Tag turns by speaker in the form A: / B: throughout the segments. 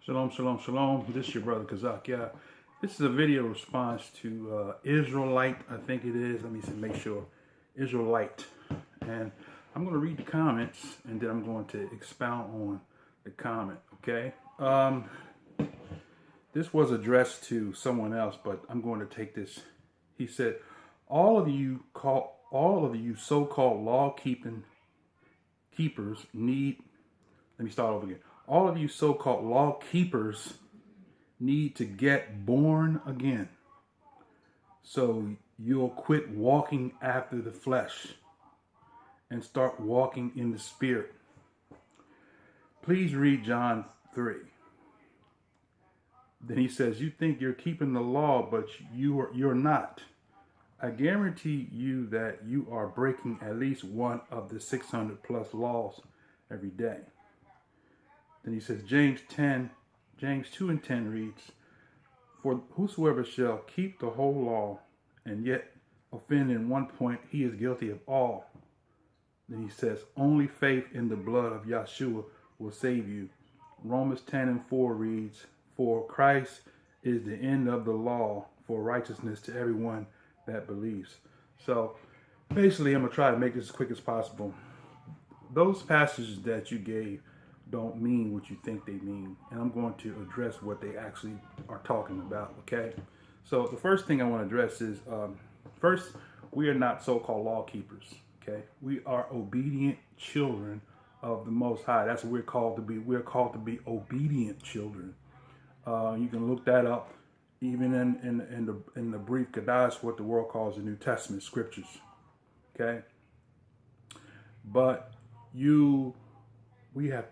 A: Shalom, shalom, shalom. This is your brother Kazak. Yeah, this is a video response to Israelite, I think it is. Let me make sure. Israelite. And I'm going to read the comments and then I'm going to expound on the comment, okay? This was addressed to someone else, but I'm going to take this. He said, all of you so-called law-keeping keepers need, let me start over again. All of you so-called law keepers need to get born again. So you'll quit walking after the flesh and start walking in the spirit. Please read John 3. Then he says, you think you're keeping the law, but you're not. I guarantee you that you are breaking at least one of the 600 plus laws every day. Then he says, James 2 and 10 reads, for whosoever shall keep the whole law and yet offend in one point, he is guilty of all. Then he says, only faith in the blood of Yeshua will save you. Romans 10 and 4 reads, for Christ is the end of the law for righteousness to everyone that believes. So basically, I'm going to try to make this as quick as possible. Those passages that you gave don't mean what you think they mean, and I'm going to address what they actually are talking about, okay? So the first thing I want to address is, first, we are not so-called law keepers, okay? We are obedient children of the Most High. That's what we're called to be. We're called to be obedient children. You can look that up, even in the brief Kadash, what the world calls the New Testament scriptures, okay? But we have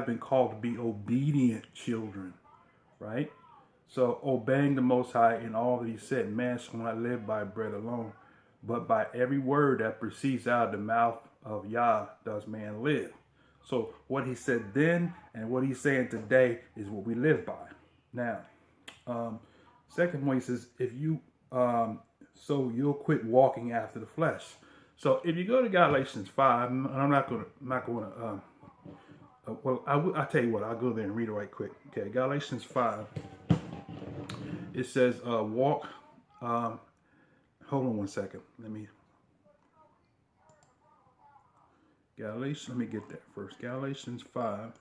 A: been called to be obedient children, right? So obeying the Most High in all that He said, man shall not live by bread alone, but by every word that proceeds out of the mouth of Yah does man live. So what He said then and what He's saying today is what we live by. Now, second point, He says, if you so you'll quit walking after the flesh. So if you go to Galatians 5, and I'm not going to. Well, I'll tell you what. I'll go there and read it right quick. Okay, Galatians 5. It says, walk. Hold on one second. Let me get that first. Galatians 5.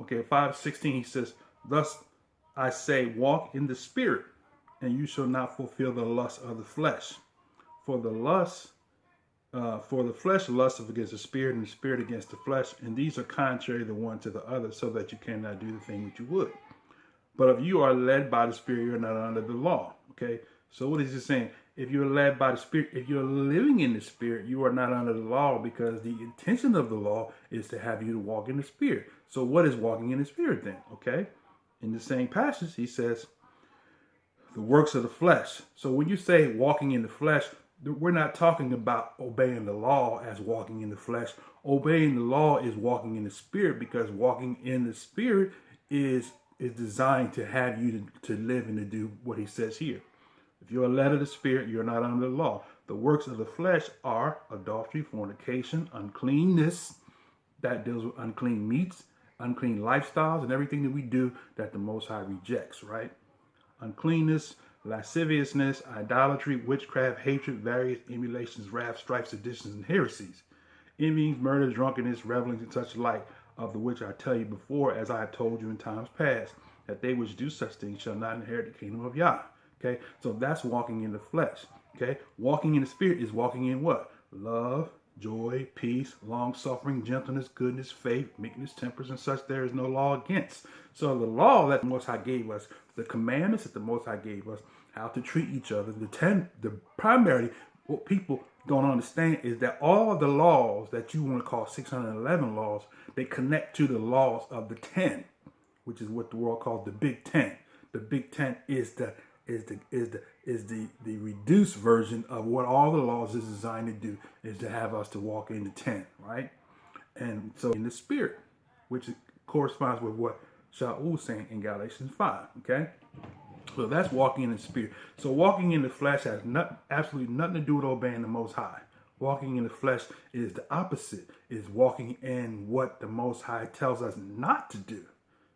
A: Okay, 5:16. He says, thus I say, walk in the spirit, and you shall not fulfill the lust of the flesh. For the flesh lusteth against the spirit, and the spirit against the flesh, and these are contrary the one to the other, so that you cannot do the thing which you would. But if you are led by the spirit, you're not under the law. Okay, so what is he saying? If you're led by the spirit, if you're living in the spirit, you are not under the law, because the intention of the law is to have you to walk in the spirit. So what is walking in the spirit then? Okay, in the same passage, he says, the works of the flesh. So when you say walking in the flesh, we're not talking about obeying the law as walking in the flesh. Obeying the law is walking in the spirit, because walking in the spirit is designed to have you to live and to do what he says here. If you're led of the spirit, you're not under the law. The works of the flesh are adultery, fornication, uncleanness, that deals with unclean meats, unclean lifestyles, and everything that we do that the Most High rejects, right? Uncleanness, lasciviousness, idolatry, witchcraft, hatred, various emulations, wrath, strife, seditions, and heresies, envyings, murder, drunkenness, revelings, and such like, of the which I tell you before, as I have told you in times past, that they which do such things shall not inherit the kingdom of Yah. Okay, so that's walking in the flesh. Okay, walking in the spirit is walking in what? Love, joy, peace, long-suffering, gentleness, goodness, faith, meekness, temperance, and such there is no law against. So the law that the Most High gave us, the commandments that the Most High gave us, how to treat each other, the primarily, what people don't understand is that all of the laws that you want to call 611 laws, they connect to the laws of the 10, which is what the world calls the Big Ten. The Big Ten is the reduced version of what all the laws is designed to do, is to have us to walk in the 10, right? And so in the spirit, which corresponds with what Shaul saying in Galatians 5, okay? So that's walking in the spirit. So walking in the flesh has absolutely nothing to do with obeying the Most High. Walking in the flesh is the opposite, is walking in what the Most High tells us not to do.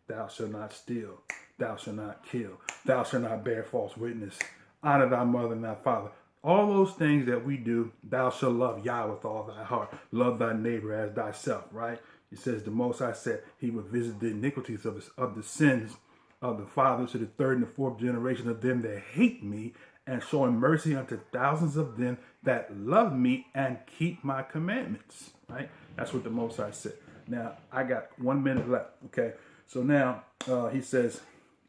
A: Thou shalt not steal. Thou shalt not kill. Thou shalt not bear false witness. Honor thy mother and thy father. All those things that we do, thou shalt love Yah with all thy heart. Love thy neighbor as thyself, right? It says the Most High said he would visit the iniquities of the sins of the fathers to the third and the fourth generation of them that hate me, and showing mercy unto thousands of them that love me and keep my commandments, right? That's what the Most High said. Now, I got 1 minute left, okay? So now he says,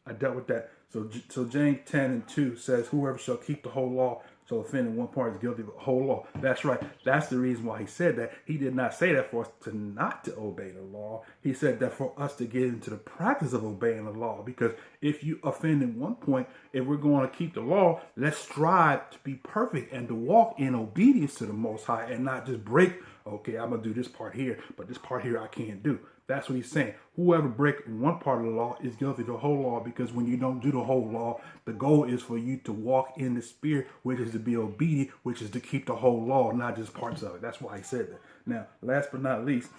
A: I dealt with that. So James 10:2 says, whoever shall keep the whole law shall offend in one part is guilty of the whole law. That's right. That's the reason why he said that. He did not say that for us to not to obey the law. He said that for us to get into the practice of obeying the law. Because if you offend in one point, if we're going to keep the law, let's strive to be perfect and to walk in obedience to the Most High and not just break, okay, I'm going to do this part here, but this part here I can't do. That's what he's saying. Whoever breaks one part of the law is guilty of the whole law, because when you don't do the whole law, the goal is for you to walk in the spirit, which is to be obedient, which is to keep the whole law, not just parts of it. That's why he said that. Now, last but not least,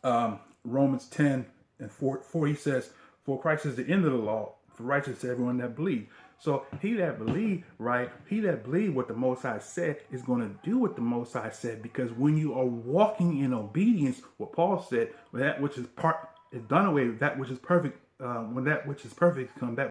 A: Romans 10:4, he says, for Christ is the end of the law, for righteousness to everyone that believes. So he that believe, right? He that believe what the Most High said is going to do what the Most High said, because when you are walking in obedience, what Paul said, that which is done away with, that which is perfect, when that which is perfect comes, that